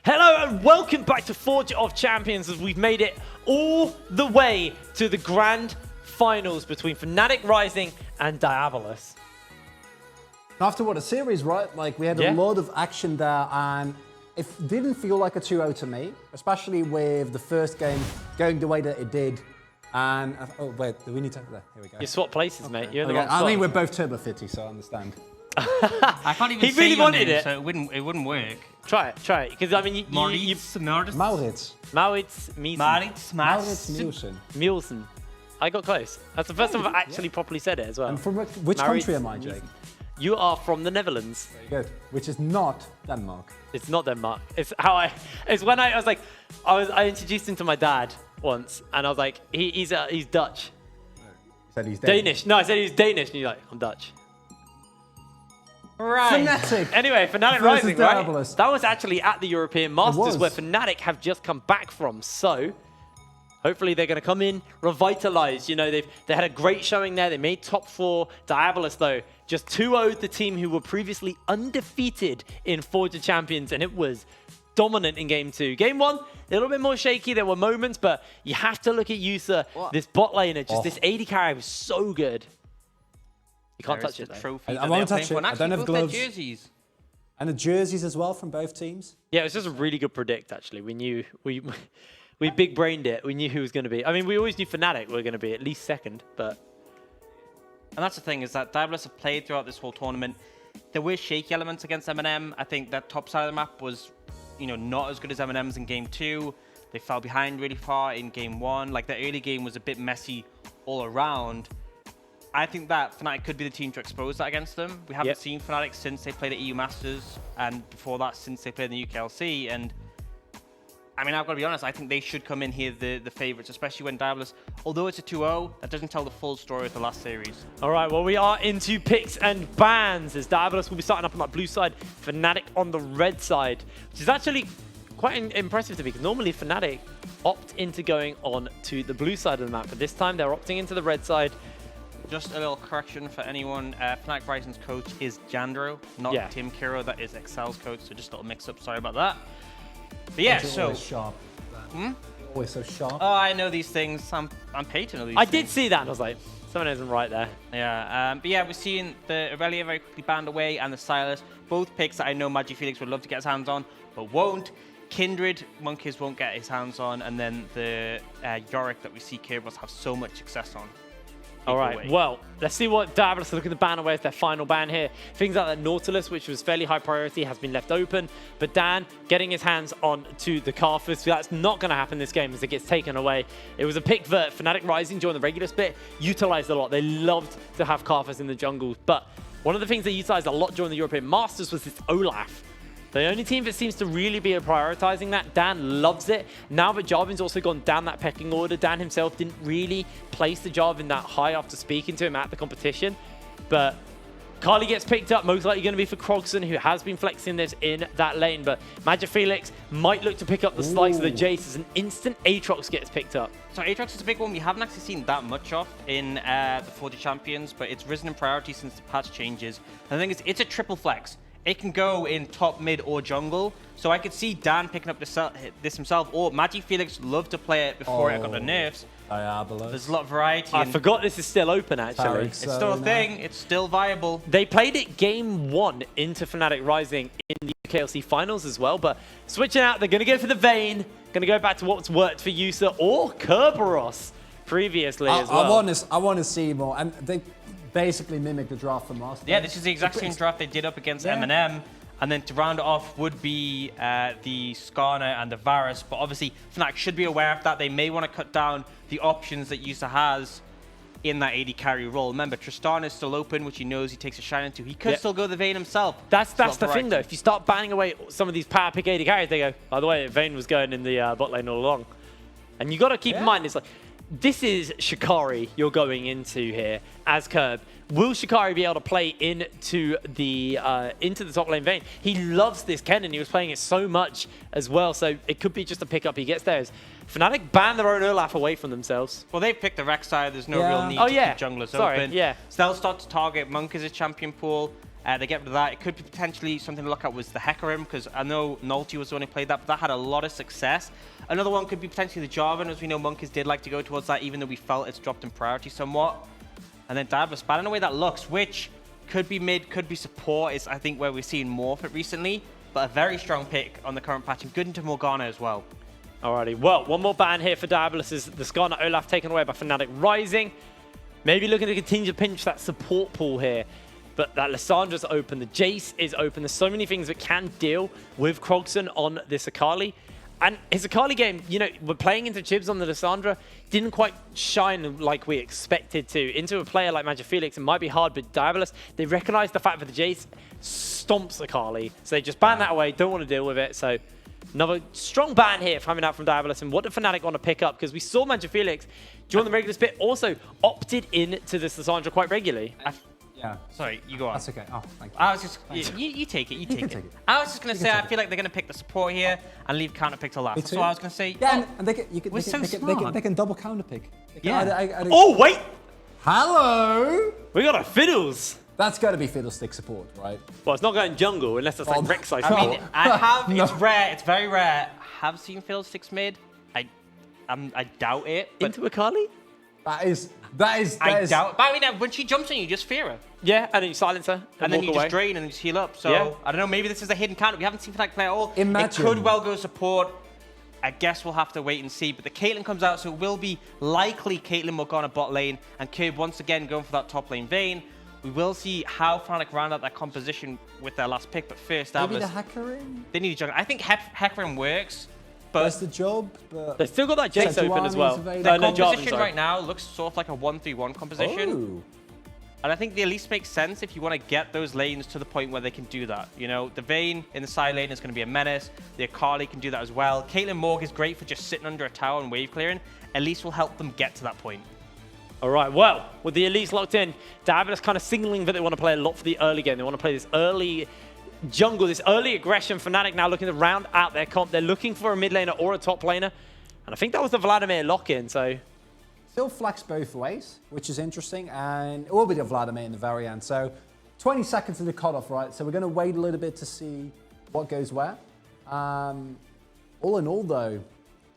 Hello and welcome back to Forge of Champions as we've made it all the way to the grand finals between Fnatic Rising and Diabolus. After what a series, right? Like we had a lot of action there and it didn't feel like a 2-0 to me, especially with the first game going the way that it did. And, oh wait, do we need to, there, here we go. You swap places, mate. You're in the Okay. wrong spot. I mean, we're both turbo 50, so I understand. I can't even He say really your wanted name, it. so it wouldn't work. Try it. Because I mean, Maurits Maurits Nielsen. Nielsen. I got close. That's the first time I've actually properly said it as well. And from which country am I, Jake? You are from the Netherlands. Very good. Which is not Denmark. It's not Denmark. It's when I was like, I introduced him to my dad once, and I was like, he's Dutch. You said he's Danish. No, I said he was Danish, and you're like, I'm Dutch. Right. Fnatic. Anyway, Fnatic versus Rising, right? Diabolus. That was actually at the European Masters was. where Fnatic have just come back from. So hopefully they're going to come in revitalized. You know, they had a great showing there. They made top 4. Diabolus, though, just 2-0'd the team who were previously undefeated in Forge of Champions, and it was dominant in Game 2. Game 1, a little bit more shaky. There were moments, but you have to look at Yusa, this bot laner, just this AD carry was so good. You can't touch it, though. Trophy I won't touch it. I don't have gloves. Jerseys. And the jerseys as well from both teams. Yeah, it was just a really good predict, actually. We knew, we big-brained it. We knew who was going to be. I mean, we always knew Fnatic were going to be at least second, but... And that's the thing, is that Diabolus have played throughout this whole tournament. There were shaky elements against M&M. I think that top side of the map was, you know, not as good as M&M's in Game 2. They fell behind really far in Game 1. Like, the early game was a bit messy all around. I think that Fnatic could be the team to expose that against them. We haven't seen Fnatic since they played at EU Masters, and before that, since they played in the UKLC. And I mean, I've got to be honest, I think they should come in here the favourites, especially when Diabolus, although it's a 2-0, that doesn't tell the full story of the last series. All right, well, we are into picks and bans as Diabolus will be starting up on that blue side, Fnatic on the red side, which is actually quite impressive to me, because normally Fnatic opt into going on to the blue side of the map, but this time they're opting into the red side. Just a little correction for anyone. Fnatic Rising's coach is Jandro, not Tim Kiro. That is Excel's coach, so just a little mix-up. Sorry about that. But yeah, so... Always sharp. Always so sharp. Oh, I know these things. I'm paid to know these I things. did see that, and I was like, something isn't right there. Yeah, but yeah, we're seeing the Aurelia very quickly banned away, and the Silas. Both picks that I know Magifelix would love to get his hands on, but won't. Kindred, Monkeys won't get his hands on, and then the Yorick that we see Kerberos have so much success on. All right, well, let's see what Diabolus are looking to ban away as their final ban here. Things like that Nautilus, which was fairly high priority, has been left open. But Dan getting his hands on to the Carthus. That's not going to happen this game as it gets taken away. It was a pick that Fnatic Rising during the regular split utilized a lot. They loved to have Carthus in the jungle. But one of the things they utilized a lot during the European Masters was this Olaf. The only team that seems to really be prioritizing that, Dan loves it. Now that Jarvan's also gone down that pecking order, Dan himself didn't really place the Jarvan that high after speaking to him at the competition. But Carly gets picked up, most likely going to be for Krogson, who has been flexing this in that lane. But Magifelix might look to pick up the slice of the Jace as an instant Aatrox gets picked up. So Aatrox is a big one we haven't actually seen that much of in the Forge of Champions, but it's risen in priority since the patch changes. And the thing is, it's a triple flex. It can go in top, mid, or jungle. So I could see Dan picking up this himself, or Magifelix loved to play it before it got the nerfs. Diabolus. There's a lot of variety. I forgot this is still open, actually. It's still a thing. It's still viable. They played it Game 1 into Fnatic Rising in the UKLC finals as well, but switching out, they're going to go for the Vayne, going to go back to what's worked for Yusa or Kerberos previously as well. I want to see more, and they basically mimic the draft from last time. Yeah, this is the exact same draft they did up against M&M. And then to round it off would be the Skarner and the Varus. But obviously, Fnatic should be aware of that. They may want to cut down the options that Yusa has in that AD carry role. Remember, Tristan is still open, which he knows he takes a shine into. He could still go the Vayne himself. That's the thing, though. If you start banning away some of these power pick AD carries, they go, by the way, Vayne was going in the bot lane all along. And you got to keep in mind, it's like, this is Shikari you're going into here as Curb. Will Shikari be able to play into the top lane Vayne? He loves this Ken, and he was playing it so much as well, so it could be just a pickup he gets there. Fnatic ban their own Olaf away from themselves. Well, they've picked the Rex side. There's no real need to keep junglers open. Yeah. So they'll start to target Monk as a champion pool. They get rid of that. It could be potentially something to look at was the Hecarim, because I know Nolty was the one who played that, but that had a lot of success. Another one could be potentially the Jarvan, as we know Monkeys did like to go towards that, even though we felt it's dropped in priority somewhat. And then Diabolus, but I don't know the way that looks, which could be mid, could be support, is I think where we've seen more of it recently, but a very strong pick on the current patch, and good into Morgana as well. Alrighty, well, one more ban here for Diabolus is the Skarner Olaf taken away by Fnatic Rising. Maybe looking to continue to pinch that support pool here. But that Lyssandra's open, the Jace is open. There's so many things that can deal with Krogson on this Akali. And his Akali game, you know, we're playing into Chibs on the Lysandra, didn't quite shine like we expected to. Into a player like Magic Felix, it might be hard, but Diabolus, they recognize the fact that the Jace stomps Akali. So they just ban that away, don't want to deal with it. So another strong ban here coming out from Diabolus. And what do Fnatic want to pick up? Because we saw Magic Felix during the regular split also opted into this Lysandra quite regularly. Yeah. Sorry, you go on. That's okay. Oh, thank you. I was just, you take it, you take it. I was just going to say, I feel like they're going to pick the support here and leave counter pick to last. That's what I was going to say. Yeah, and they can double counter pick. Oh, wait! Hello! We got a Fiddles! That's got to be Fiddlestick support, right? Well, it's not going jungle unless it's like Rek'Sai support. I mean, I have, it's rare, it's very rare. I have seen Fiddlesticks mid. I doubt it. But into Akali? That is. I doubt. But I mean, when she jumps on you, just fear her. Yeah, and then you silence her. And then you just drain and just heal up. So, yeah. I don't know, maybe this is a hidden counter. We haven't seen Fnatic play at all. Imagine. It could well go support. I guess we'll have to wait and see. But the Caitlyn comes out, so it will be likely Caitlyn Morgana bot lane. And Curb once again going for that top lane vein. We will see how Fnatic round out that composition with their last pick. But first, maybe the Hecarim? They need a jungle. I think Hecarim works. But that's the job. But they've still got that Jace open as well. The composition right now looks sort of like a 1-3-1 composition. Oh. And I think the at least makes sense if you want to get those lanes to the point where they can do that. You know, the Vayne in the side lane is going to be a menace. The Akali can do that as well. Caitlyn Morg is great for just sitting under a tower and wave clearing. At least will help them get to that point. All right, well, with the elites locked in, Diabolus kind of signaling that they want to play a lot for the early game. They want to play this early jungle, this early aggression. Fnatic now looking to round out their comp. They're looking for a mid laner or a top laner. And I think that was the Vladimir lock-in, so... Still flex both ways, which is interesting. And it will be the Vladimir in the very end. So 20 seconds in the cutoff, right? So we're going to wait a little bit to see what goes where. All in all, though,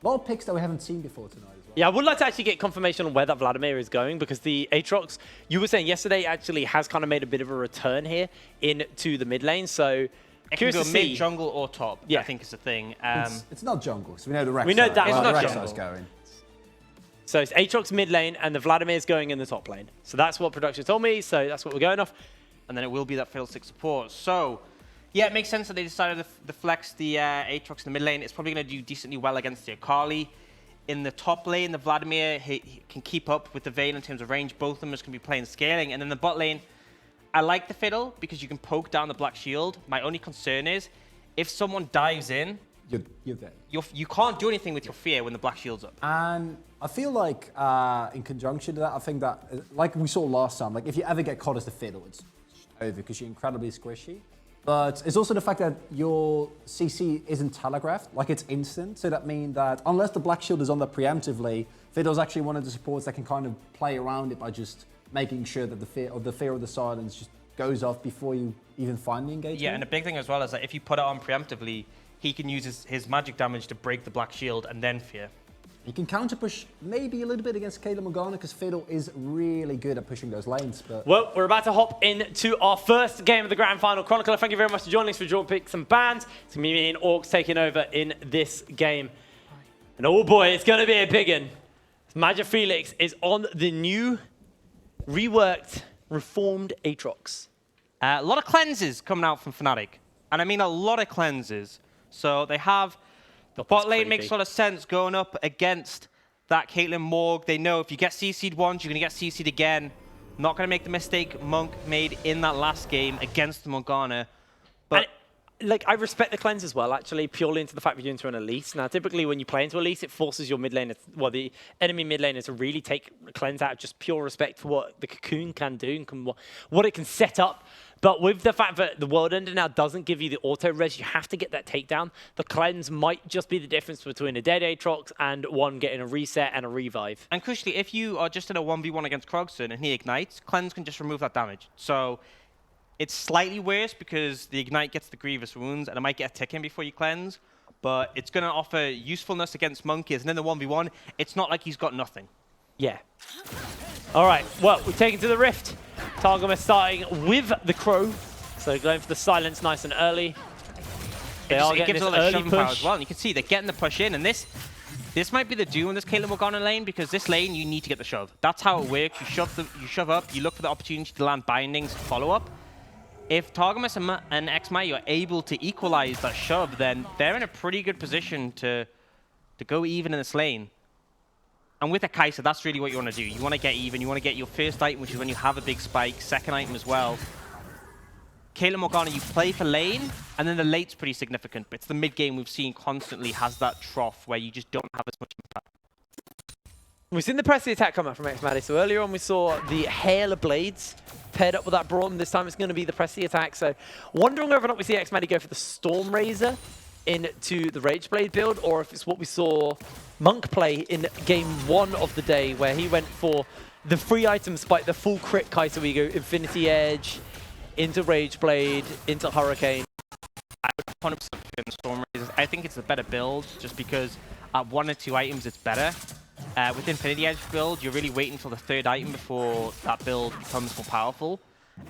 a lot of picks that we haven't seen before tonight as well. Yeah, I would like to actually get confirmation on where that Vladimir is going, because the Aatrox, you were saying yesterday, actually has kind of made a bit of a return here into the mid lane. So it can go mid, jungle, or top. Yeah, I think is the thing. It's not jungle, because we know the Rek'Sai. We know that it's not jungle. Going. So it's Aatrox mid lane, and the Vladimir's going in the top lane. So that's what production told me, so that's what we're going off. And then it will be that Fiddlestick support. So, yeah, it makes sense that they decided to flex the Aatrox in the mid lane. It's probably going to do decently well against the Akali. In the top lane, the Vladimir he can keep up with the Vayne in terms of range. Both of them is going to be playing scaling. And then the bot lane, I like the Fiddle because you can poke down the Black Shield. My only concern is if someone dives in, you're dead. You can't do anything with your fear when the Black Shield's up. And I feel like in conjunction to that, I think that, like we saw last time, like if you ever get caught as the Fiddle, it's over because you're incredibly squishy. But it's also the fact that your CC isn't telegraphed, like it's instant. So that means that unless the Black Shield is on there preemptively, Fiddle's actually one of the supports that can kind of play around it by just making sure that the fear of the silence just goes off before you even find the engagement. Yeah, and the big thing as well is that if you put it on preemptively, he can use his magic damage to break the Black Shield and then fear. You can counter push maybe a little bit against Caitlyn Morgana because Fiddle is really good at pushing those lanes. But well, we're about to hop into our first game of the grand final. Chronicler, thank you very much for joining us for draw picks and bans. It's going to be me and Orcs taking over in this game. And oh boy, it's going to be a big one. Magic Felix is on the new, reworked, reformed Aatrox. A lot of cleanses coming out from Fnatic. And I mean a lot of cleanses. So they have... The bot lane makes a lot of sense going up against that Caitlyn Morg. They know if you get CC'd once, you're going to get CC'd again. Not going to make the mistake Monk made in that last game against the Morgana. But like, I respect the cleanse as well, actually, purely into the fact that you're into an elite. Now, typically when you play into elite, it forces your mid laner, well, the enemy mid laner to really take the cleanse out of just pure respect for what the Cocoon can do and what it can set up. But with the fact that the World Ender now doesn't give you the auto-res, you have to get that takedown. The cleanse might just be the difference between a dead Aatrox and one getting a reset and a revive. And crucially, if you are just in a 1v1 against Krogson and he ignites, cleanse can just remove that damage. So It's slightly worse because the Ignite gets the Grievous Wounds, and it might get a tick in before you cleanse, but it's going to offer usefulness against Monkeys, and in the 1v1, it's not like he's got nothing. Yeah. All right, well, we've taken to the Rift. Targum is starting with the Crow, so going for the silence nice and early. It gives a lot of shoving power as well, and you can see they're getting the push in, and this might be the do in this Caitlyn Morgana lane, because this lane, you need to get the shove. That's how it works. You shove up, you look for the opportunity to land bindings, follow up. If Targamas and Xmai are able to equalize that shove, then they're in a pretty good position to go even in this lane. And with a Kai'Sa, that's really what you want to do. You want to get even. You want to get your first item, which is when you have a big spike. Second item as well. Caitlyn Morgana, you play for lane, and then the late's pretty significant. But it's the mid game we've seen constantly has that trough where you just don't have as much impact. We've seen the pressing attack come out from Xmai. So earlier on, we saw the Hail of Blades paired up with that Braum. This time it's going to be the pressing attack. So wondering whether or not we see Xmai go for the Storm Razor into the Rageblade build, or if it's what we saw Monk play in game 1 of the day, where he went for the free item spike, the full crit Kai'Sa, where you go Infinity Edge, into Rageblade, into Hurricane. I would 100% fit in Storm Razors. I think it's a better build, just because at 1 or 2 items it's better. With Infinity Edge build, you're really waiting for the 3rd item before that build becomes more powerful.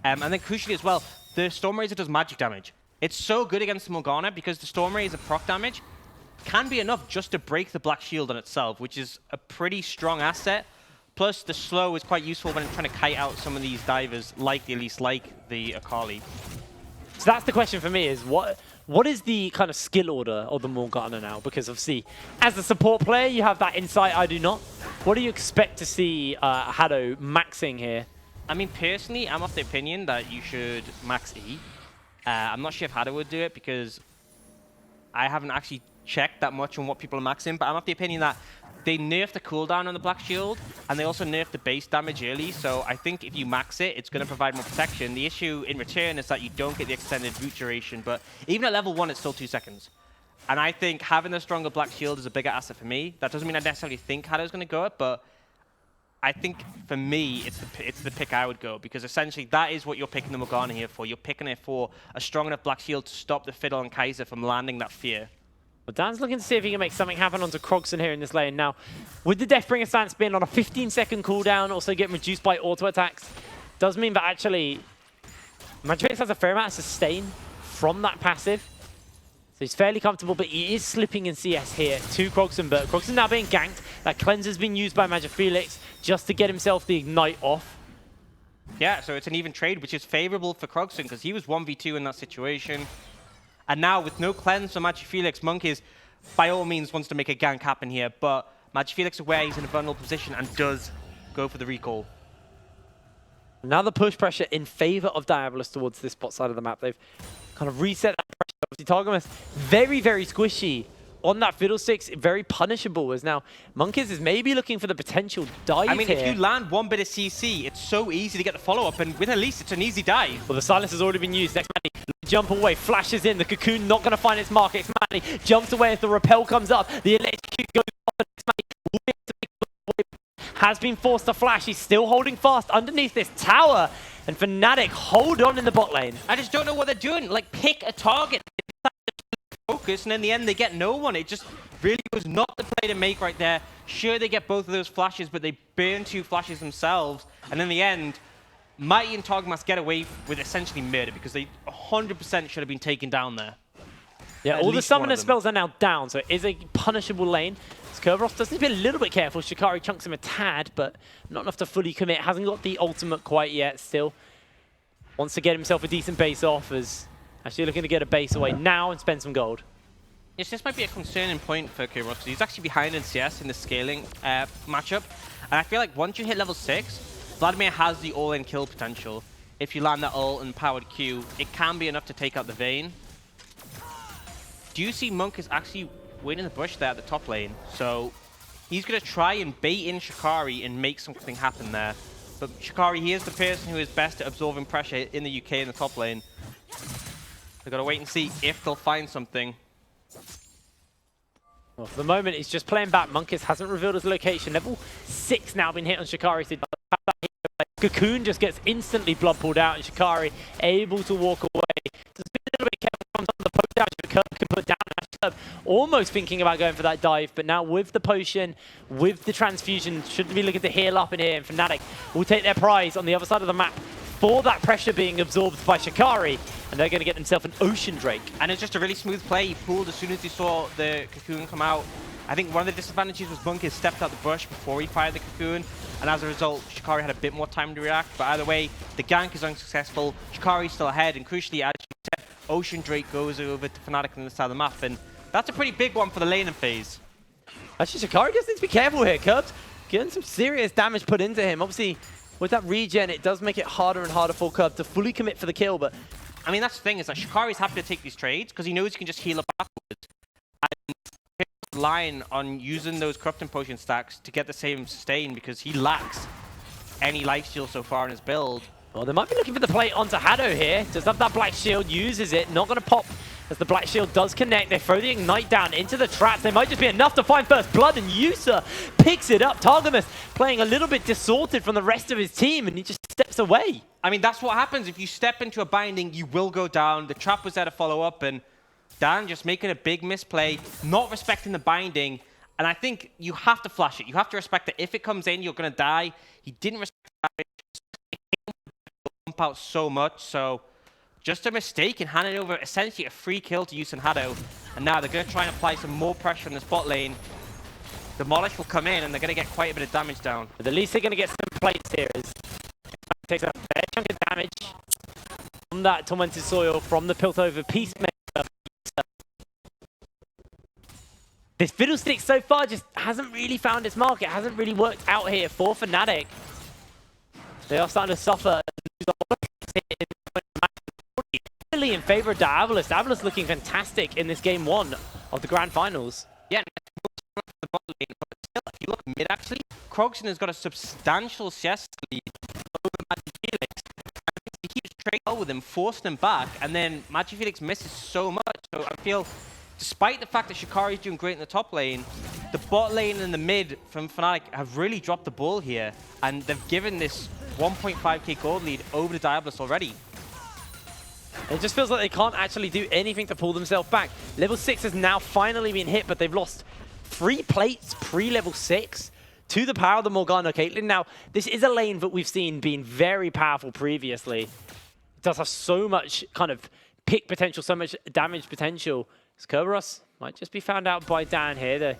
And then crucially as well, the Storm Razor does magic damage. It's so good against the Morgana because the Storm Razor proc damage can be enough just to break the Black Shield on itself, which is a pretty strong asset. Plus, the slow is quite useful when trying to kite out some of these divers, like the Elise, like the Akali. So that's the question for me, is what is the kind of skill order of the Morgana now? Because obviously, as a support player, you have that insight, I do not. What do you expect to see Hado maxing here? I mean, personally, I'm of the opinion that you should max E. I'm not sure if Hado would do it, because I haven't actually checked that much on what people are maxing, but I'm of the opinion that they nerfed the cooldown on the Black Shield, and they also nerfed the base damage early, so I think if you max it, it's going to provide more protection. The issue in return is that you don't get the extended root duration, but even at level 1, it's still 2 seconds. And I think having a stronger Black Shield is a bigger asset for me. That doesn't mean I necessarily think Hado's going to go it, but I think for me, it's the pick I would go, because essentially that is what you're picking the Morgana here for. You're picking it for a strong enough Black Shield to stop the Fiddle and Kai'Sa from landing that fear. Well, Dan's looking to see if he can make something happen onto Krogson here in this lane. Now, with the Deathbringer stance being on a 15-second cooldown, also getting reduced by auto attacks, does mean that actually Magifix has a fair amount of sustain from that passive. So he's fairly comfortable, but he is slipping in CS here to Krogson. But Krogson now being ganked. That cleanser's been used by Magifix just to get himself the Ignite off. Yeah, so it's an even trade, which is favorable for Krogson, because he was 1v2 in that situation. And now, with no cleanse for Magifix, Monkeys, by all means, wants to make a gank happen here. But Magifix is aware he's in a vulnerable position and does go for the recall. Now the push pressure in favor of Diabolus towards this bot side of the map. They've kind of reset that pressure. Obviously, Targamas very, very squishy on that Fiddlesticks, very punishable, as now Monkeys is maybe looking for the potential dive. I mean, here. if you land one bit of CC, it's so easy to get the follow-up, and with Elise, it's an easy dive. Well, the silence has already been used. Xmani jump away, flashes in. The Cocoon not going to find its mark. Xmani jumps away as the repel comes up. The electrocute goes off, and Xmani has been forced to flash. He's still holding fast underneath this tower, and Fnatic hold on in the bot lane. I just don't know what they're doing. Like, pick a target, focus, and in the end, they get no one. It just really was not the play to make right there. Sure, they get both of those flashes, but they burn 2 flashes themselves, and in the end, Mighty and Targamas get away with essentially murder, because they 100% should have been taken down there. Yeah, all the summoner spells are now down, so it is a punishable lane. Kerberos does need to be a little bit careful. Shikari chunks him a tad, but not enough to fully commit. Hasn't got the ultimate quite yet still. Wants to get himself a decent base off, as actually looking to get a base away now and spend some gold. Yes, this might be a concerning point for Kerberos, because he's actually behind in CS in the scaling matchup. And I feel like once you hit level 6, Vladimir has the all-in kill potential. If you land that ult and powered Q, it can be enough to take out the Vayne. Do you see Monk is actually waiting in the bush there at the top lane? So he's going to try and bait in Shikari and make something happen there. But Shikari, he is the person who is best at absorbing pressure in the UK in the top lane. They've got to wait and see if they'll find something. Well, for the moment, he's just playing back. Monkeys hasn't revealed his location. Level 6 now been hit on Shikari. So Cocoon just gets instantly blood pulled out, and Shikari able to walk away. Just a little bit careful comes on the poke down. Curb can put down Curb, almost thinking about going for that dive, but now with the potion, with the transfusion, shouldn't be looking to heal up in here, and Fnatic will take their prize on the other side of the map for that pressure being absorbed by Shikari, and they're going to get themselves an Ocean Drake. And it's just a really smooth play. He pulled as soon as he saw the Cocoon come out. I think one of the disadvantages was Bunkers stepped out the bush before he fired the Cocoon, and as a result, Shikari had a bit more time to react. But either way, the gank is unsuccessful. Shikari's still ahead, and crucially, as you said, Ocean Drake goes over to Fnatic on the side of the map, and that's a pretty big one for the laning phase. Actually, Shikari just needs to be careful here. Curb's getting some serious damage put into him. Obviously, with that regen, it does make it harder and harder for Curb to fully commit for the kill, but I mean, that's the thing, is that Shikari's happy to take these trades because he knows he can just heal up afterwards. And he's relying on using those corrupting potion stacks to get the same sustain because he lacks any lifesteal so far in his build. well, they might be looking for the play onto Haddo here. Does have that Black Shield, uses it, not going to pop as the Black Shield does connect. They throw the Ignite down into the traps. They might just be enough to find first blood, and Yusa picks it up. Targamas playing a little bit distorted from the rest of his team, and he just steps away. I mean, that's what happens. If you step into a binding, you will go down. The trap was there to follow up, and Dan just making a big misplay, not respecting the binding. And I think you have to flash it. You have to respect that if it comes in, you're going to die. He didn't respect that. Bump out so much, so just a mistake in handing over essentially a free kill to Yusa and Haddo. And now they're going to try and apply some more pressure in the spot lane. Demolish will come in, and they're going to get quite a bit of damage down. But at least they're going to get some plates here as takes a fair chunk of damage from that Tormented Soil from the Piltover Peacemaker. This Fiddlestick so far just hasn't really found its mark. It hasn't really worked out here for Fnatic. They are starting to suffer. Really in favor of Diabolus. Diabolus looking fantastic in this game one of the Grand Finals. Yeah, but still, if you look mid actually, Krogson has got a substantial CS lead over Magic Felix. He keeps trading well with him, forcing him back, and then Magic Felix misses so much. So I feel, despite the fact that Shikari is doing great in the top lane, the bot lane and the mid from Fnatic have really dropped the ball here, and they've given this 1.5k gold lead over to Diabolus already. It just feels like they can't actually do anything to pull themselves back. Level 6 has now finally been hit, but they've lost 3 plates pre-level 6 to the power of the Morgana Caitlyn. Now, this is a lane that we've seen being very powerful previously. It does have so much kind of pick potential, so much damage potential. Kerberos might just be found out by Dan here. The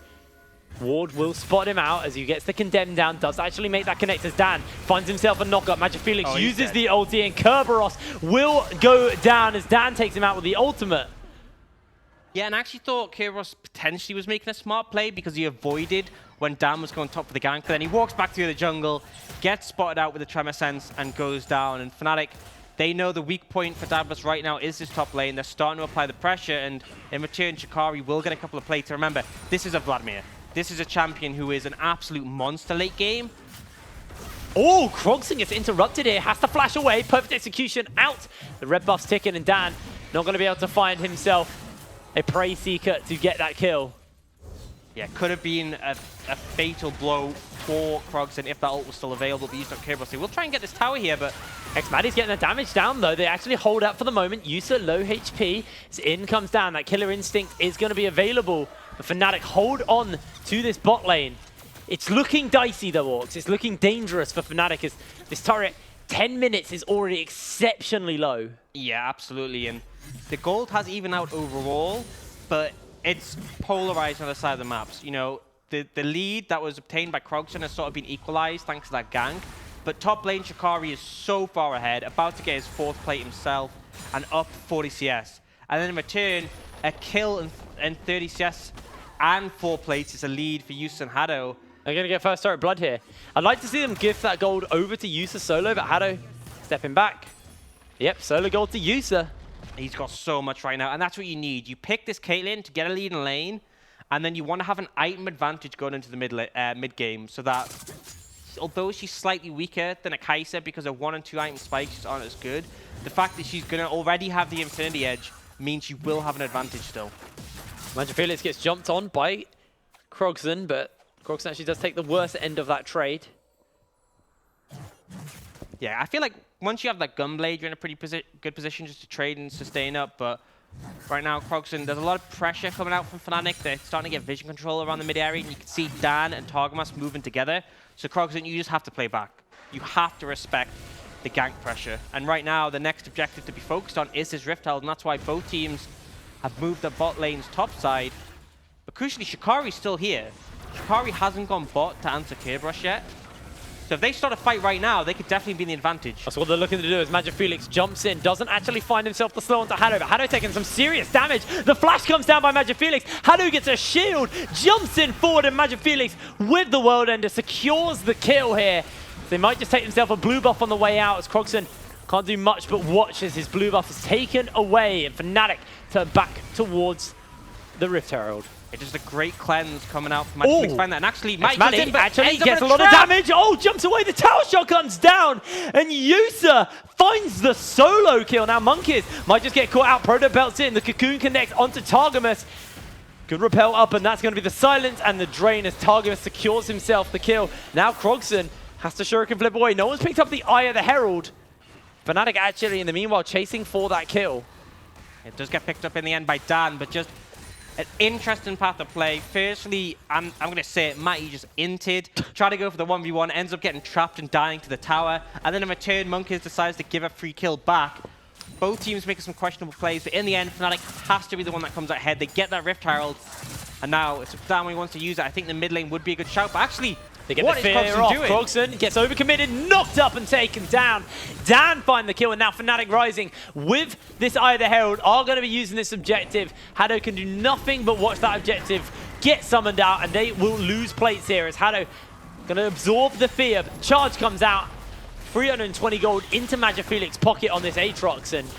Ward will spot him out as he gets the condemn down, does actually make that connect as Dan finds himself a knockup. Magic Felix uses the ulti, and Kerberos will go down as Dan takes him out with the ultimate. Yeah, and I actually thought Kerberos potentially was making a smart play because he avoided when Dan was going top for the gank, but then he walks back through the jungle, gets spotted out with the Tremor Sense, and goes down. And Fnatic, they know the weak point for Diabolus right now is this top lane. They're starting to apply the pressure, and in return, Shikari will get a couple of plates. Remember, this is a Vladimir. This is a champion who is an absolute monster late game. Oh, Krogson gets interrupted here. Has to flash away. Perfect execution out. The red buff's ticking, and Dan not going to be able to find himself a Prey Seeker to get that kill. Yeah, could have been a fatal blow for Krogson if that ult was still available, but he's not capable. So we'll try and get this tower here, but X-Maddie's getting the damage down, though. They actually hold out for the moment. Yusa low HP. His in comes down. That Killer Instinct is going to be available. But Fnatic hold on to this bot lane. It's looking dicey, though, Orcs. It's looking dangerous for Fnatic as this turret, 10 minutes, is already exceptionally low. Yeah, absolutely. And the gold has even out overall, but it's polarized on the side of the maps. You know, the lead that was obtained by Krogson has sort of been equalized thanks to that gank. But top lane Shikari is so far ahead, about to get his 4th plate himself, and up 40 CS. And then in return, a kill and 30 CS and 4 plates is a lead for Yusa and Haddo. They're going to get first turret blood here. I'd like to see them gift that gold over to Yusa solo, but Haddo stepping back. Yep, solo gold to Yusa. He's got so much right now, and that's what you need. You pick this Caitlyn to get a lead in lane, and then you want to have an item advantage going into the mid game, so that although she's slightly weaker than a Kai'Sa because her 1 and 2 item spikes just aren't as good, the fact that she's going to already have the Infinity Edge means she will have an advantage still. Magic Felix gets jumped on by Krogson, but Krogson actually does take the worst end of that trade. Yeah, I feel like once you have that Gunblade, you're in a pretty good position just to trade and sustain up, but right now, Krogson, there's a lot of pressure coming out from Fnatic. They're starting to get vision control around the mid area, and you can see Dan and Targamas moving together. So Krogson, you just have to play back. You have to respect the gank pressure. And right now, the next objective to be focused on is this Rift Herald, and that's why both teams have moved the bot lane's top side. But crucially, Shikari's still here. Shikari hasn't gone bot to answer Kerberos yet. So if they start a fight right now, they could definitely be in the advantage. That's what they're looking to do as Magic Felix jumps in, doesn't actually find himself the slow onto Haddo, but Haddo taking some serious damage. The flash comes down by Magic Felix. Haddo gets a shield, jumps in forward, and Magic Felix with the World Ender secures the kill here. They might just take themselves a blue buff on the way out as Krogson can't do much but watch as his blue buff is taken away and Fnatic turn back towards the Rift Herald. It's just a great cleanse coming out from Magic Felix. Find that, and actually, Matt actually gets a lot of damage. Oh, jumps away. The tower shot comes down, and Yusa finds the solo kill. Now, Monkeys might just get caught out. Proto belts in. The Cocoon connects onto Targamas. Good repel up, and that's going to be the silence and the drain as Targamas secures himself the kill. Now, Krogson has to shuriken flip away. No one's picked up the Eye of the Herald. Fnatic actually, in the meanwhile, chasing for that kill. It does get picked up in the end by Dan, but just an interesting path of play. Firstly, I'm going to say it, Matty just inted, tried to go for the 1v1, ends up getting trapped and dying to the tower, and then in return, Monkeys decides to give a free kill back. Both teams making some questionable plays, but in the end, Fnatic has to be the one that comes out ahead. They get that Rift Herald, and now it's Dan when he wants to use it. I think the mid lane would be a good shout, but actually, they get what the fear is Krogson off. doing? Krogson gets overcommitted, knocked up and taken down. Dan find the kill, and now Fnatic Rising with this Eye of the Herald are going to be using this objective. Haddo can do nothing but watch that objective get summoned out, and they will lose plates here as Haddo going to absorb the fear. But the charge comes out, 320 gold into Magic Felix's pocket on this Aatrox, and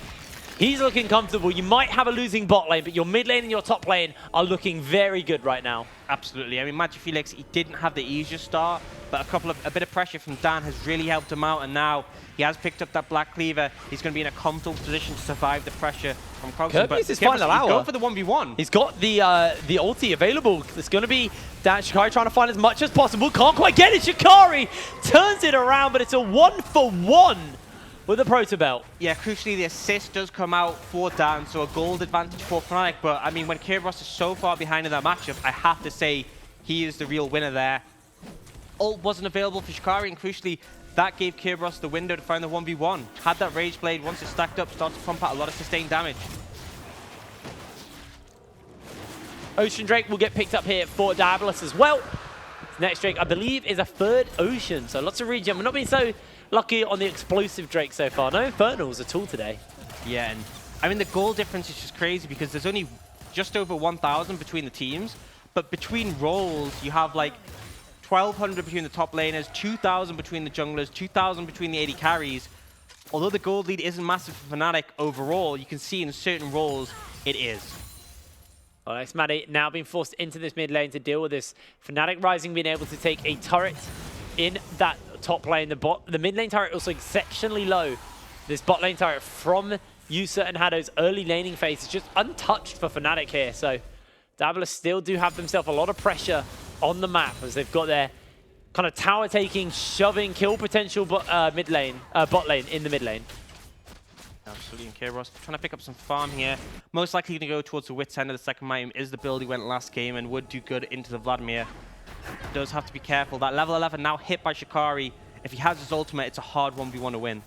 he's looking comfortable. You might have a losing bot lane, but your mid lane and your top lane are looking very good right now. Absolutely. I mean, Magic Felix, he didn't have the easiest start, but a bit of pressure from Dan has really helped him out, and now he has picked up that Black Cleaver. He's going to be in a comfortable position to survive the pressure from Krogson. Kirby's his final hour. He's going for the 1v1. He's got the ulti available. It's going to be Dan Shikari trying to find as much as possible. Can't quite get it. Shikari turns it around, but it's a 1-for-1 with the Proto Belt. Yeah, crucially, the assist does come out for Dan, so a gold advantage for Fnatic. But, I mean, when Kerberos is so far behind in that matchup, I have to say he is the real winner there. Ult wasn't available for Shikari, and crucially, that gave Kerberos the window to find the 1v1. Had that Rage Blade, once it stacked up, started to pump out a lot of sustained damage. Ocean Drake will get picked up here for Diabolus as well. Next Drake, I believe, is a third Ocean, so lots of regen. We're not being so lucky on the explosive Drake so far. No Infernals at all today. Yeah, and I mean, the goal difference is just crazy because there's only just over 1,000 between the teams, but between roles, you have like 1,200 between the top laners, 2,000 between the junglers, 2,000 between the AD carries. Although the gold lead isn't massive for Fnatic overall, you can see in certain roles it is. Well, next Maddie now being forced into this mid lane to deal with this. Fnatic Rising being able to take a turret in that top lane. The mid lane turret also exceptionally low. This bot lane turret from Yusa and Haddo's early laning phase is just untouched for Fnatic here. So Diabolus still do have themselves a lot of pressure on the map as they've got their kind of tower taking, shoving, kill potential bot lane in the mid lane. Absolutely, and Kerberos trying to pick up some farm here. Most likely going to go towards the wit's end of the second item is the build he went last game and would do good into the Vladimir. Does have to be careful. That level 11 now hit by Shikari. If he has his ultimate, it's a hard 1v1 to win.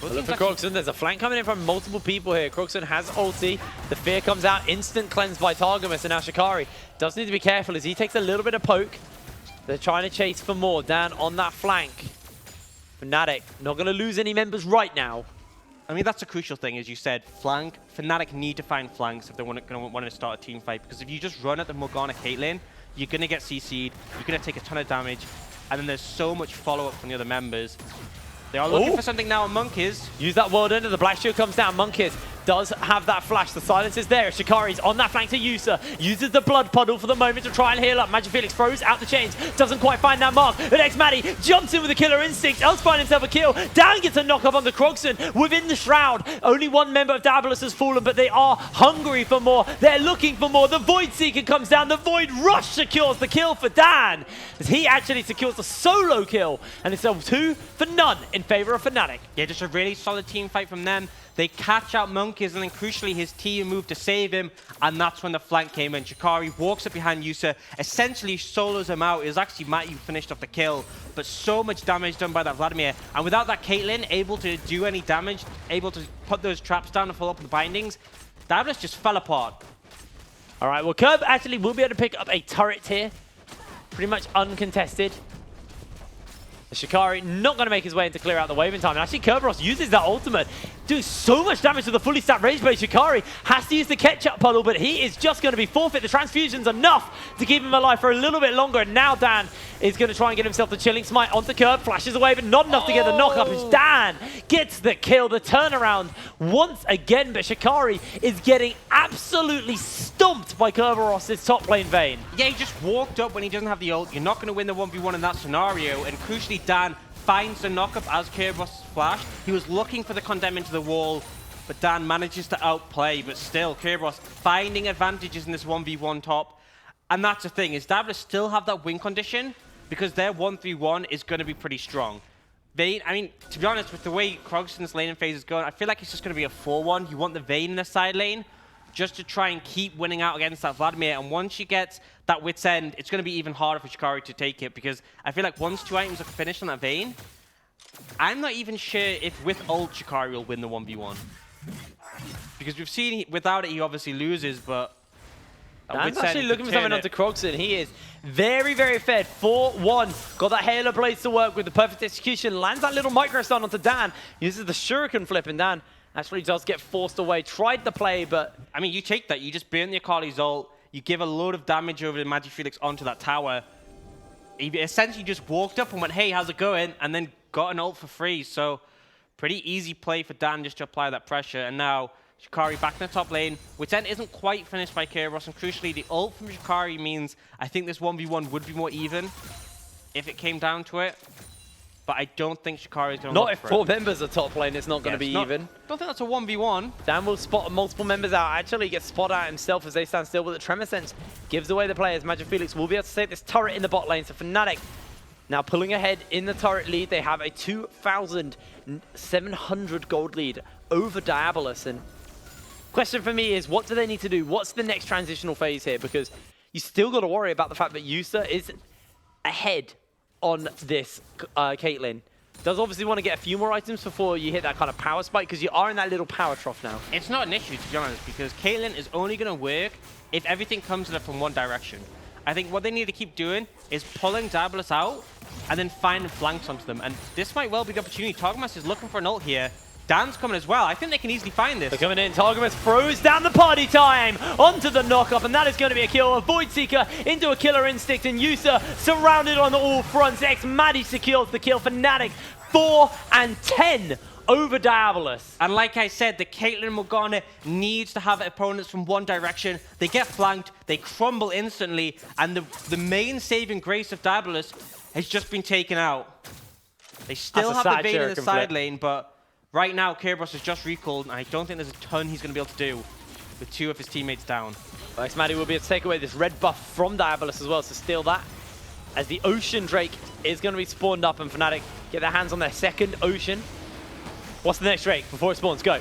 Look for Krogson. There's a flank coming in from multiple people here. Krogson has ulti. The fear comes out. Instant cleanse by Targamas. And now Shikari does need to be careful as he takes a little bit of poke. They're trying to chase for more. Dan on that flank. Fnatic not going to lose any members right now. I mean, that's a crucial thing, as you said. Flank. Fnatic need to find flanks if they're going to want to start a team fight. Because if you just run at the Morgana Caitlyn, you're going to get CC'd. You're going to take a ton of damage. And then there's so much follow-up from the other members. They are looking for something now on Monkeys. Use that World Ender. The Black Shield comes down. Monkeys does have that flash. The silence is there. Shikari's on that flank to Yusa. Uses the blood puddle for the moment to try and heal up. Magic Felix throws out the chains. Doesn't quite find that mark. The next Maddie jumps in with a killer instinct. Else finds himself a kill. Dan gets a knock up on the Krogson within the shroud. Only one member of Diabolus has fallen, but they are hungry for more. They're looking for more. The Void Seeker comes down. The Void Rush secures the kill for Dan, as he actually secures the solo kill. And it's a 2-0 in favor of Fnatic. Yeah, just a really solid team fight from them. They catch out Monkeys, and then crucially his team moved to save him, and that's when the flank came in. Shikari walks up behind Yusa, essentially solos him out. It was actually Matt who finished off the kill, but so much damage done by that Vladimir. And without that Caitlyn able to do any damage, able to put those traps down and follow up with the bindings, Diabolus just fell apart. All right, well, Curb actually will be able to pick up a turret here. Pretty much uncontested. Shikari not going to make his way in to clear out the wave in time. And actually, Kerberos uses that ultimate, doing so much damage to the fully stacked range base. Shikari has to use the ketchup puddle, but he is just going to be forfeit. The transfusion's enough to keep him alive for a little bit longer. And now Dan is going to try and get himself the chilling smite onto Curb. Flashes away, but not enough to get the knock-up. As Dan gets the kill, the turnaround once again. But Shikari is getting absolutely stomped by Kerberos' top lane Vayne. Yeah, he just walked up when he doesn't have the ult. You're not going to win the 1v1 in that scenario. And crucially, Dan finds the knock-up as Kerberos flashed. He was looking for the condemn into the wall, but Dan manages to outplay. But still, Kerberos finding advantages in this 1v1 top. And that's the thing, is Diabolus still have that win condition because their 1-3-1 is going to be pretty strong. Vayne, I mean, to be honest, with the way Krogson's laning phase is going, I feel like it's just going to be a 4-1. You want the Vayne in the side lane just to try and keep winning out against that Vladimir. And once you get that Wit's End, it's going to be even harder for Shikari to take it, because I feel like once 2 items are finished on that Vayne, I'm not even sure if with ult Shikari will win the 1v1. Because we've seen without it, he obviously loses, but Dan's actually looking for something onto Krogson. He is very, very fed. 4-1. Got that Halo Blades to work with. The perfect execution. Lands that little micro stun onto Dan. Uses the Shuriken flip, and Dan actually does get forced away. Tried the play, but I mean, you take that. You just burn the Akali's ult. You give a load of damage over the Magic Felix onto that tower. He essentially just walked up and went, hey, how's it going? And then got an ult for free. So pretty easy play for Dan just to apply that pressure. And now Shikari back in the top lane, which then isn't quite finished by Kerberos. And crucially, the ult from Shikari means I think this 1v1 would be more even if it came down to it. But I don't think Shikari is going to not if 4 members are top lane, it's not going to be even. Don't think that's a 1v1. Dan will spot multiple members out. Actually, gets spot out himself as they stand still, with the Tremor Sense gives away the players. Magic Felix will be able to take this turret in the bot lane. So Fnatic now pulling ahead in the turret lead. They have a 2,700 gold lead over Diabolus. And question for me is, what do they need to do? What's the next transitional phase here? Because you still got to worry about the fact that Yusa is ahead on this Caitlyn. Does obviously want to get a few more items before you hit that kind of power spike, because you are in that little power trough now. It's not an issue, to be honest, because Caitlyn is only going to work if everything comes at her from one direction. I think what they need to keep doing is pulling Diabolus out and then finding flanks onto them. And this might well be the opportunity. Targamas is looking for an ult here. Dan's coming as well. I think they can easily find this. They're coming in. Targamas throws down the party time onto the knock-up, and that is going to be a kill. A Void Seeker into a killer instinct, and Yusa surrounded on all fronts. Maddie secures the kill. Fnatic 4-10 over Diabolus. And like I said, the Caitlyn Morgana needs to have opponents from one direction. They get flanked, they crumble instantly, and the main saving grace of Diabolus has just been taken out. They still have the Vayne in the side lane, but right now, Kerberos has just recalled, and I don't think there's a ton he's going to be able to do with 2 of his teammates down. Maddie will be able to take away this red buff from Diabolus as well, so steal that. As the Ocean Drake is going to be spawned up, and Fnatic get their hands on their second Ocean. What's the next Drake before it spawns? Go.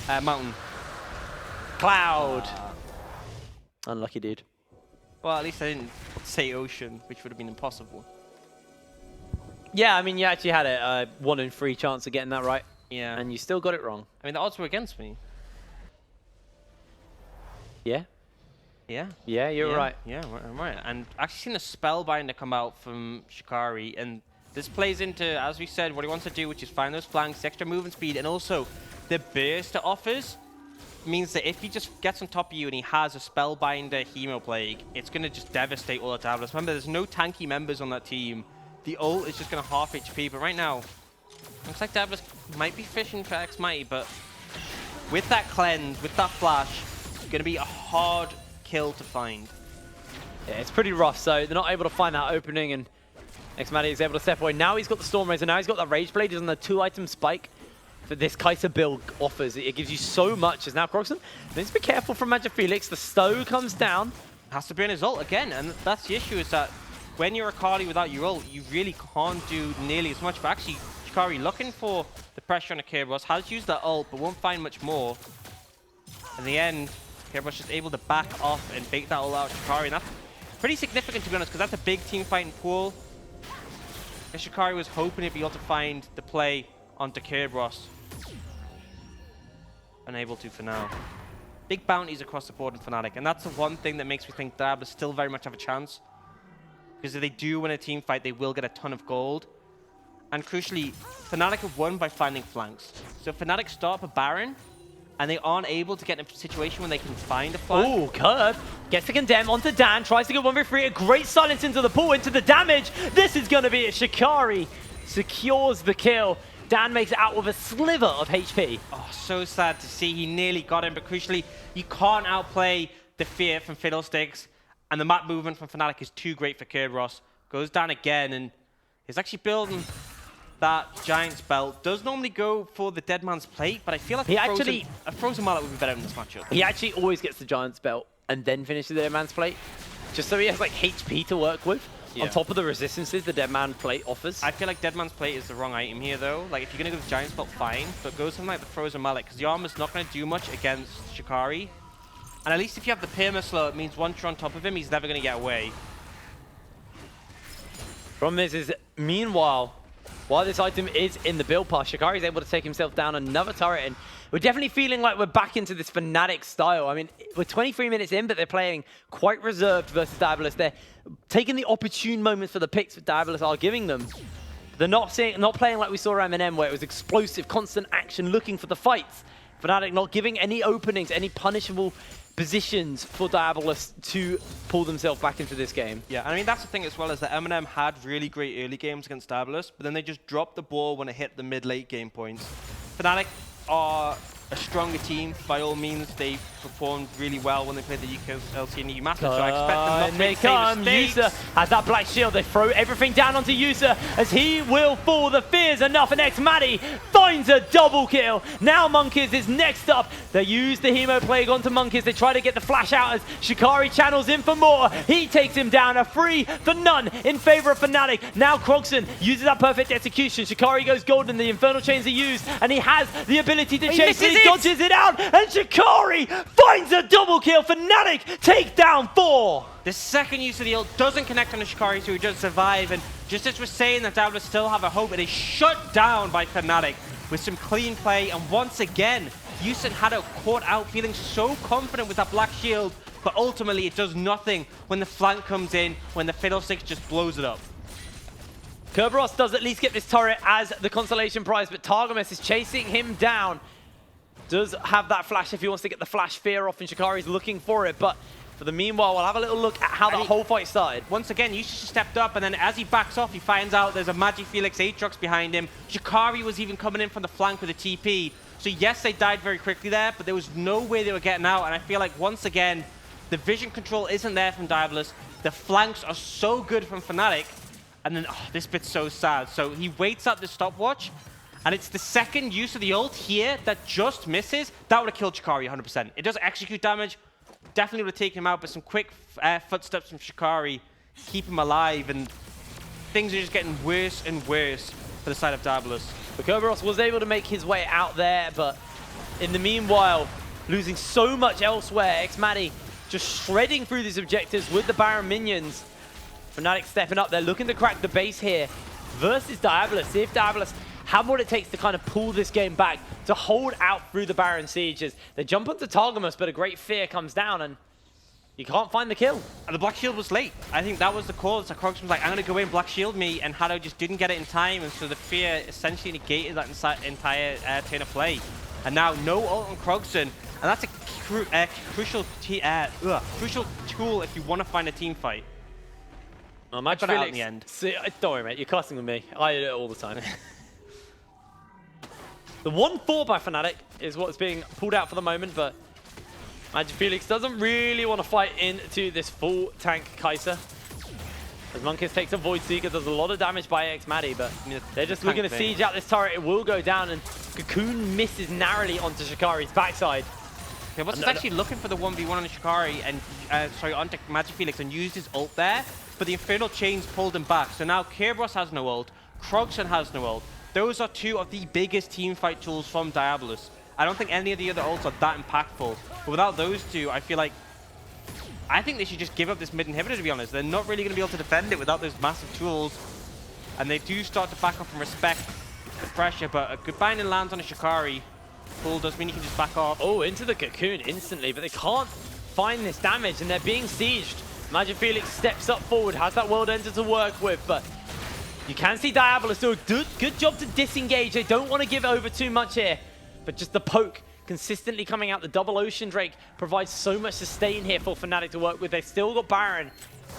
Mountain. Cloud. Unlucky, dude. Well, at least I didn't say Ocean, which would have been impossible. Yeah, I mean, you actually had a 1 in 3 chance of getting that right. Yeah. And you still got it wrong. I mean, the odds were against me. Yeah? Yeah. Yeah, you're right. Yeah, I'm right. And I've actually seen a Spellbinder come out from Shikari, and this plays into, as we said, what he wants to do, which is find those flanks, extra movement speed, and also the burst it offers means that if he just gets on top of you and he has a Spellbinder Hemo Plague, it's going to just devastate all the Diabolus. Remember, there's no tanky members on that team. The ult is just going to half HP, but right now, looks like Diabolus might be fishing for X Mighty, but with that cleanse, with that flash, it's going to be a hard kill to find. Yeah, it's pretty rough, so they're not able to find that opening, and xMatty is able to step away. Now he's got the Storm Razor, now he's got that Rage Blade, he's on the 2-item spike that this Kai'Sa build offers. It gives you so much, as now Croxon needs to be careful from Magic Felix. The Stow comes down. Has to be on his ult again, and that's the issue, is that when you're Akali without your ult, you really can't do nearly as much. But actually, Shikari looking for the pressure on a Kerberos, has used that ult, but won't find much more. In the end, Kerberos just able to back off and bait that ult out of Shikari, and that's pretty significant, to be honest, because that's a big team fight in pool. And Shikari was hoping he'd be able to find the play onto Kerberos. Unable to for now. Big bounties across the board in Fnatic, and that's the one thing that makes me think Diabolus still very much have a chance. Because if they do win a team fight, they will get a ton of gold. And crucially, Fnatic have won by finding flanks. So Fnatic start up a Baron, and they aren't able to get in a situation when they can find a flank. Oh, Curb gets the condemn onto Dan, tries to get 1v3, a great silence into the pool, into the damage. This is going to be it. Shikari secures the kill. Dan makes it out with a sliver of HP. Oh, so sad to see. He nearly got him, but crucially, you can't outplay the fear from Fiddlesticks, and the map movement from Fnatic is too great for Kerberos. Goes down again, and he's actually building that Giant's belt. Does normally go for the Dead Man's Plate, but I feel like a frozen mallet would be better in this matchup. He actually always gets the Giant's belt and then finishes the Dead Man's Plate, just so he has like HP to work with. Yeah. On top of the resistances the Dead Man's Plate offers. I feel like Dead Man's Plate is the wrong item here, though. Like, if you're going to go with Giant's Belt, fine, but go something like the Frozen Mallet, because the armor's not going to do much against Shikari. And at least if you have the Perma Slow, it means once you're on top of him, he's never going to get away. Problem is meanwhile, while this item is in the build pass, Shikari's able to take himself down another turret, and we're definitely feeling like we're back into this Fnatic style. I mean, we're 23 minutes in, but they're playing quite reserved versus Diabolus. They're taking the opportune moments for the picks that Diabolus are giving them. They're not playing like we saw M&M, where it was explosive, constant action, looking for the fights. Fnatic not giving any openings, any punishable positions for Diabolus to pull themselves back into this game. Yeah, I mean, that's the thing as well, is that M&M had really great early games against Diabolus, but then they just dropped the ball when it hit the mid-late game points. Fnatic are a stronger team, by all means. They performed really well when they played the UKLC and EU Masters, so I expect them not to make the same mistakes. Yusa has that black shield. They throw everything down onto Yusa as he will fall. The fear's enough, and xMatty finds a double kill. Now Monkeys is next up. They use the Hemo Plague onto Monkeys. They try to get the flash out as Shikari channels in for more. He takes him down, a 3 for none in favor of Fnatic. Now Croxon uses that perfect execution. Shikari goes golden, the Infernal Chains are used, and he has the ability to chase it. He dodges it out, and Shikari finds a double kill. Fnatic take down 4. The second use of the ult doesn't connect on the Shikari, so he does survive. And just as we're saying that Diabolus still have a hope, it is shut down by Fnatic with some clean play. And once again, Yusin had it caught out, feeling so confident with that black shield, but ultimately it does nothing when the flank comes in, when the Fiddlesticks just blows it up. Kerberos does at least get this turret as the consolation prize, but Targamas is chasing him down. Does have that flash if he wants to get the flash fear off, and Shikari's looking for it, but for the meanwhile, we'll have a little look at how that whole fight started. Once again, Yusa stepped up, and then as he backs off, he finds out there's a Magic Felix Aatrox behind him. Shikari was even coming in from the flank with a TP. So yes, they died very quickly there, but there was no way they were getting out, and I feel like once again, the vision control isn't there from Diabolus. The flanks are so good from Fnatic, and then, this bit's so sad. So he waits up the stopwatch, and it's the second use of the ult here that just misses. That would have killed Shikari 100%. It does execute damage. Definitely would have taken him out, but some quick footsteps from Shikari keep him alive, and things are just getting worse and worse for the side of Diabolus. But Kerberos was able to make his way out there, but in the meanwhile, losing so much elsewhere. xMatty just shredding through these objectives with the Baron minions. Fnatic stepping up. They're looking to crack the base here versus Diabolus. See if Diabolus have what it takes to kind of pull this game back, to hold out through the Baron sieges. They jump onto Targamas, but a great fear comes down, and you can't find the kill. And the Black Shield was late. I think that was the call. So Croxon was like, I'm going to go in, Black Shield me, and Hado just didn't get it in time, and so the fear essentially negated that entire turn of play. And now no ult on Croxon, and that's a crucial tool if you want to find a team fight. Oh, Magic Felix, out in the end. See, don't worry, mate. You're cussing with me. I do it all the time. The 1-4 by Fnatic is what's being pulled out for the moment, but Magic Felix doesn't really want to fight into this full tank Kai'Sa. As Monkeys takes a Void Seeker, does a lot of damage by xMatty, but they're just looking to siege out this turret. It will go down, and Cocoon misses narrowly onto Shikari's backside. Yeah, What's actually looking for the 1v1 on Shikari and onto Magic Felix and used his ult there, but the Infernal Chains pulled him back. So now Kerberos has no ult, Krogson has no ult. Those are two of the biggest teamfight tools from Diabolus. I don't think any of the other ults are that impactful. But without those two, I think they should just give up this mid inhibitor, to be honest. They're not really going to be able to defend it without those massive tools. And they do start to back up and respect the pressure, but a good binding lands on a Shikari. Pull does mean you can just back off. Oh, into the Cocoon instantly, but they can't find this damage, and they're being sieged. Magic Felix steps up forward, has that World Ender to work with, but you can see Diabolus do a good job to disengage. They don't want to give over too much here, but just the poke consistently coming out. The double Ocean Drake provides so much sustain here for Fnatic to work with. They've still got Baron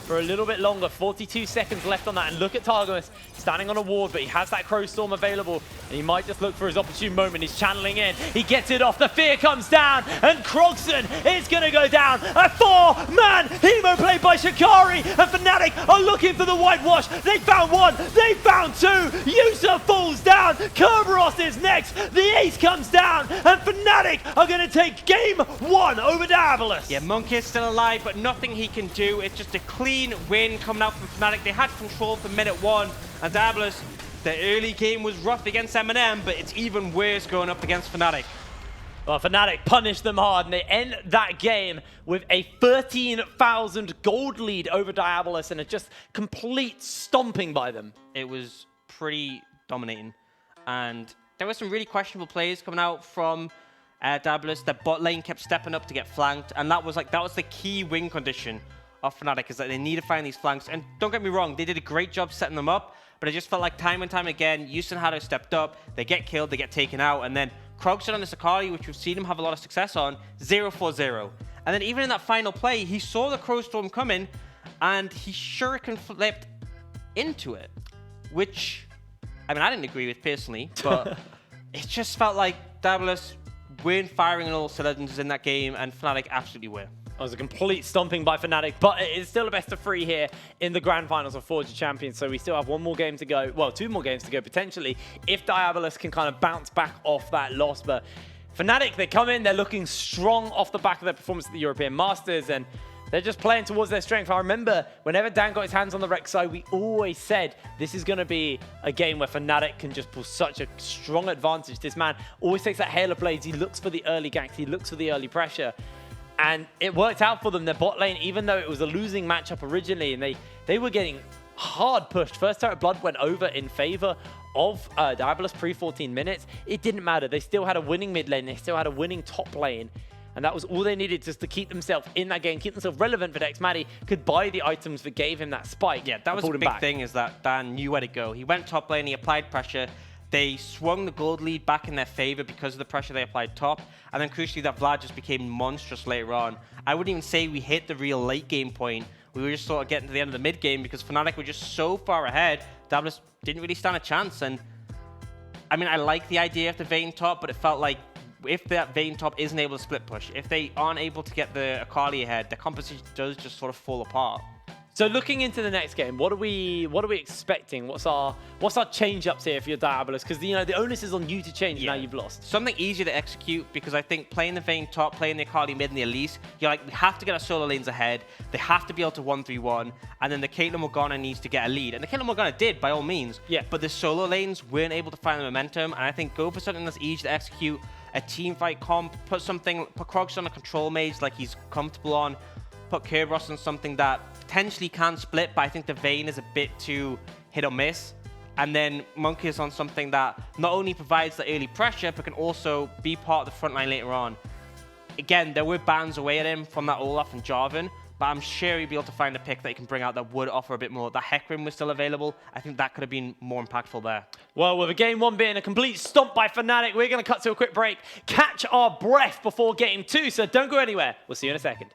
for a little bit longer. 42 seconds left on that. And look at Targamas standing on a ward, but he has that Crow Storm available. And he might just look for his opportune moment. He's channeling in. He gets it off. The fear comes down. And Krogson is going to go down. A 4-man Hemo played by Shikari. And Fnatic are looking for the whitewash. They found one. They found two. Yusa falls down. Kerberos is next. The ace comes down. And Fnatic are going to take game 1 over Diabolus. Yeah, Monk is still alive, but nothing he can do. It's just a clean win coming out from Fnatic. They had control for minute 1, and Diabolus, the early game was rough against M&M, but it's even worse going up against Fnatic. Well, Fnatic punished them hard, and they end that game with a 13,000 gold lead over Diabolus, and a just complete stomping by them. It was pretty dominating, and there were some really questionable plays coming out from Diabolus. The bot lane kept stepping up to get flanked, and that was the key win condition of Fnatic, is that they need to find these flanks. And don't get me wrong, they did a great job setting them up, but it just felt like time and time again, Houston Haddo stepped up, they get killed, they get taken out, and then Krogson on the Sakari, which we've seen him have a lot of success on, 0-4-0. And then even in that final play, he saw the Crow Storm coming, and he shuriken flipped into it, which, I mean, I didn't agree with personally, but it just felt like Diabolus weren't firing on all cylinders in that game, and Fnatic absolutely were. It was a complete stomping by Fnatic, but it is still a best of 3 here in the Grand Finals of Forge of Champions, so we still have 1 more game to go. Well, 2 more games to go, potentially, if Diabolus can kind of bounce back off that loss. But Fnatic, they come in, they're looking strong off the back of their performance at the European Masters, and they're just playing towards their strength. I remember whenever Dan got his hands on the Rek'Sai, we always said this is going to be a game where Fnatic can just pull such a strong advantage. This man always takes that hail of blades. He looks for the early ganks. He looks for the early pressure. And it worked out for them. Their bot lane, even though it was a losing matchup originally, and they were getting hard pushed. First turret blood went over in favor of Diabolus pre-14 minutes. It didn't matter. They still had a winning mid lane. They still had a winning top lane. And that was all they needed, just to keep themselves in that game, keep themselves relevant for xMatty, could buy the items that gave him that spike. Yeah, that was a big thing, is that Dan knew where to go. He went top lane, he applied pressure. They swung the gold lead back in their favor because of the pressure they applied top. And then crucially, that Vlad just became monstrous later on. I wouldn't even say we hit the real late game point. We were just sort of getting to the end of the mid game because Fnatic were just so far ahead. Diabolus didn't really stand a chance. And I mean, I like the idea of the Vayne top, but it felt like if that Vayne top isn't able to split push, if they aren't able to get the Akali ahead, the composition does just sort of fall apart. So looking into the next game, what are we expecting? What's our change ups here for your Diabolus? Because the onus is on you to change. Now you've lost. Something easier to execute, because I think playing the Vayne top, playing the Akali mid and the Elise, you're like, we have to get our solo lanes ahead. They have to be able to 1-3-1, and then the Caitlyn Morgana needs to get a lead. And the Caitlyn Morgana did, by all means. Yeah. But the solo lanes weren't able to find the momentum, and I think go for something that's easy to execute. A team fight comp, put Krogson on a control mage like he's comfortable on, put Kerberos on something that potentially can split, but I think the Vayne is a bit too hit or miss. And then Monk is on something that not only provides the early pressure, but can also be part of the front line later on. Again, there were bans away at him from that Olaf and Jarvan, but I'm sure he'd be able to find a pick that he can bring out that would offer a bit more. The Hecarim was still available. I think that could have been more impactful there. Well, with a game 1 being a complete stomp by Fnatic, we're going to cut to a quick break, catch our breath before game 2, so don't go anywhere. We'll see you in a second.